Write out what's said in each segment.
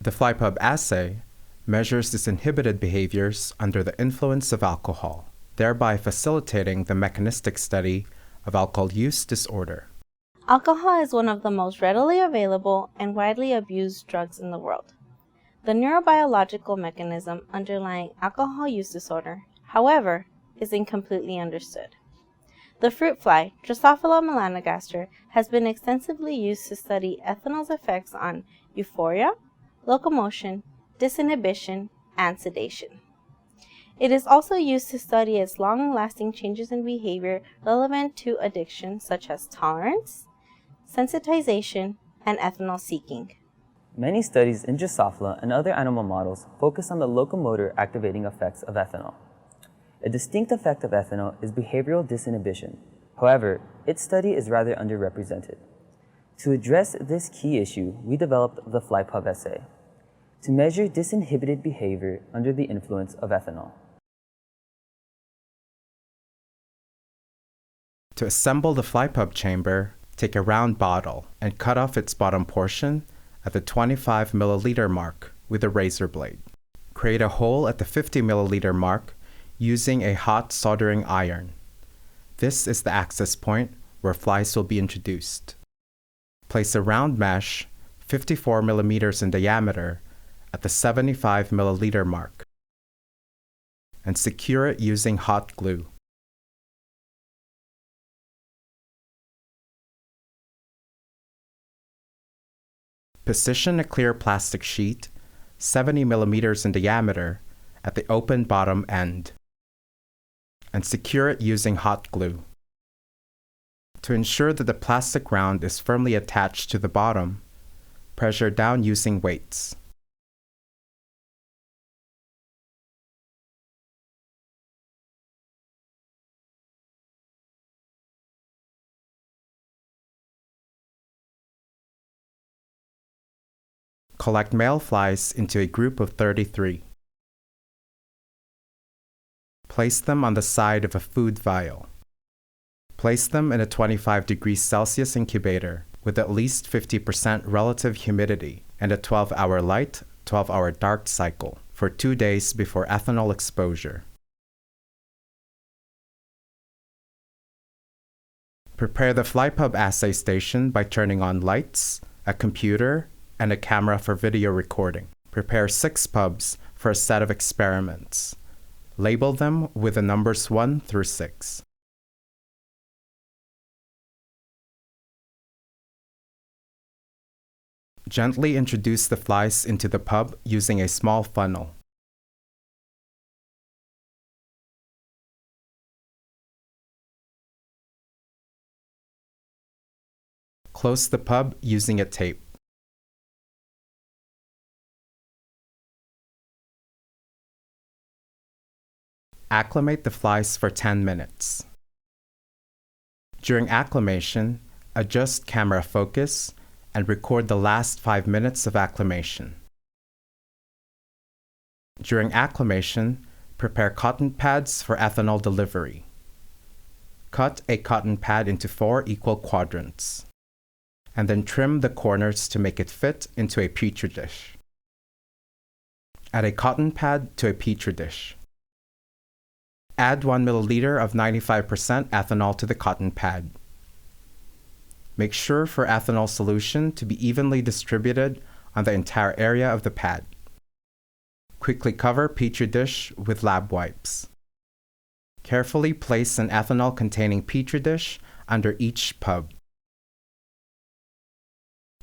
The Flypub assay measures disinhibited behaviors under the influence of alcohol, thereby facilitating the mechanistic study of alcohol use disorder. Alcohol is one of the most readily available and widely abused drugs in the world. The neurobiological mechanism underlying alcohol use disorder, however, is incompletely understood. The fruit fly, Drosophila melanogaster, has been extensively used to study ethanol's effects on euphoria, locomotion, disinhibition, and sedation. It is also used to study its long-lasting changes in behavior relevant to addiction such as tolerance, sensitization, and ethanol seeking. Many studies in Drosophila and other animal models focus on the locomotor activating effects of ethanol. A distinct effect of ethanol is behavioral disinhibition. However, its study is rather underrepresented. To address this key issue, we developed the Flypub assay to measure disinhibited behavior under the influence of ethanol. To assemble the Flypub chamber, take a round bottle and cut off its bottom portion at the 25 milliliter mark with a razor blade. Create a hole at the 50 milliliter mark using a hot soldering iron. This is the access point where flies will be introduced. Place a round mesh, 54 millimeters in diameter, at the 75 milliliter mark, and secure it using hot glue. Position a clear plastic sheet, 70 millimeters in diameter, at the open bottom end, and secure it using hot glue. To ensure that the plastic round is firmly attached to the bottom, pressure down using weights. Collect male flies into a group of 33. Place them on the side of a food vial. Place them in a 25 degrees Celsius incubator with at least 50% relative humidity and a 12-hour light, 12-hour dark cycle for 2 days before ethanol exposure. Prepare the Flypub assay station by turning on lights, a computer, and a camera for video recording. Prepare 6 pubs for a set of experiments. Label them with the numbers 1 through 6. Gently introduce the flies into the pub using a small funnel. Close the pub using a tape. Acclimate the flies for 10 minutes. During acclimation, adjust camera focus and record the last 5 minutes of acclimation. During acclimation, prepare cotton pads for ethanol delivery. Cut a cotton pad into 4 equal quadrants, and then trim the corners to make it fit into a petri dish. Add a cotton pad to a petri dish. Add 1 milliliter of 95% ethanol to the cotton pad. Make sure for ethanol solution to be evenly distributed on the entire area of the pad. Quickly cover petri dish with lab wipes. Carefully place an ethanol-containing petri dish under each pub.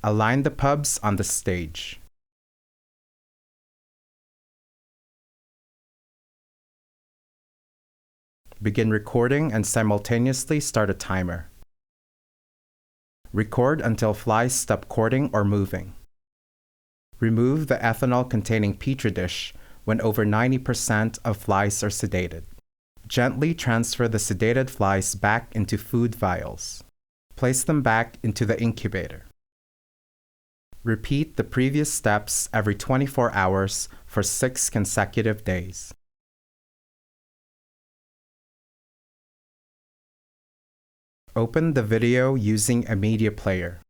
Align the pubs on the stage. Begin recording and simultaneously start a timer. Record until flies stop courting or moving. Remove the ethanol-containing petri dish when over 90% of flies are sedated. Gently transfer the sedated flies back into food vials. Place them back into the incubator. Repeat the previous steps every 24 hours for 6 consecutive days. Open the video using a media player.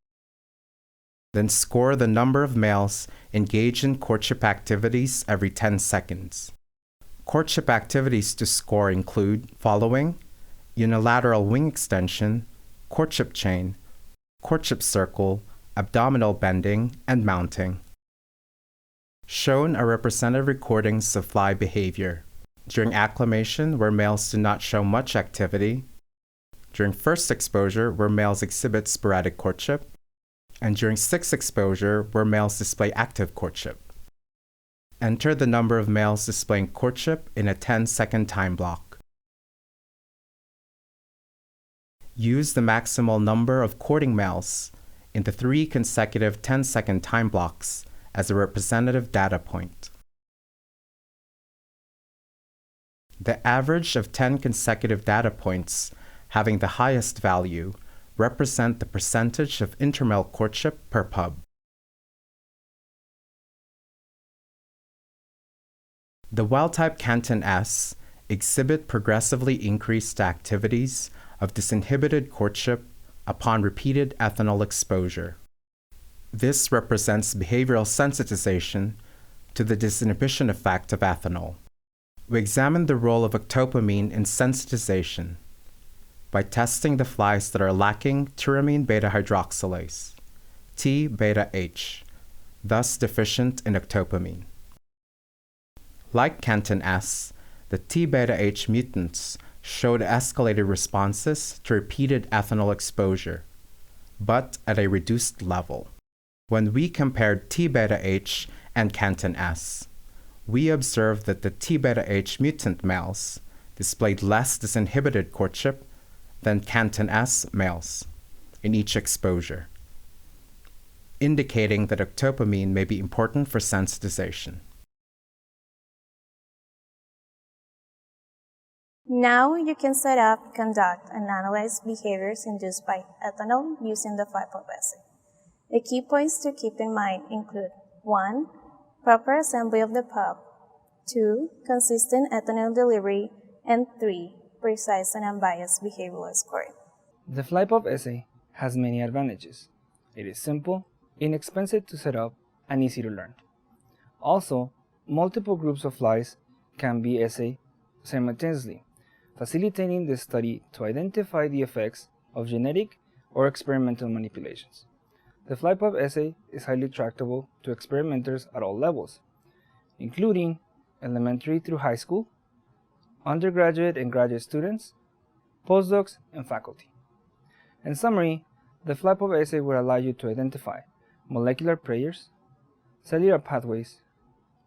Then score the number of males engaged in courtship activities every 10 seconds. Courtship activities to score include following: unilateral wing extension, courtship chain, courtship circle, abdominal bending, and mounting. Shown are representative recordings of fly behavior. During acclimation, where males do not show much activity. During first exposure, where males exhibit sporadic courtship. And during sixth exposure, where males display active courtship. Enter the number of males displaying courtship in a 10-second time block. Use the maximal number of courting males in the 3 consecutive 10-second time blocks as a representative data point. The average of 10 consecutive data points having the highest value represent the percentage of intermale courtship per pub. The wild-type Canton S exhibit progressively increased activities of disinhibited courtship upon repeated ethanol exposure. This represents behavioral sensitization to the disinhibition effect of ethanol. We examined the role of octopamine in sensitization by testing the flies that are lacking tyramine beta hydroxylase, T-beta H, thus deficient in octopamine. Like Canton S, the T-beta H mutants showed escalated responses to repeated ethanol exposure, but at a reduced level. When we compared T-beta H and Canton S, we observed that the T-beta H mutant males displayed less disinhibited courtship than Canton S males in each exposure, indicating that octopamine may be important for sensitization. Now you can set up, conduct, and analyze behaviors induced by ethanol using the Flypub assay. The key points to keep in mind include 1. Proper assembly of the pub, 2. Consistent ethanol delivery, and 3. Precise and unbiased behavioral scoring. The Flypub assay has many advantages. It is simple, inexpensive to set up, and easy to learn. Also, multiple groups of flies can be assayed simultaneously, facilitating the study to identify the effects of genetic or experimental manipulations. The Flypub assay is highly tractable to experimenters at all levels, including elementary through high school, undergraduate and graduate students, postdocs, and faculty. In summary, the Flypub assay will allow you to identify molecular players, cellular pathways,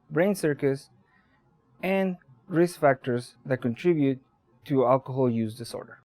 brain circuits, and risk factors that contribute to alcohol use disorder.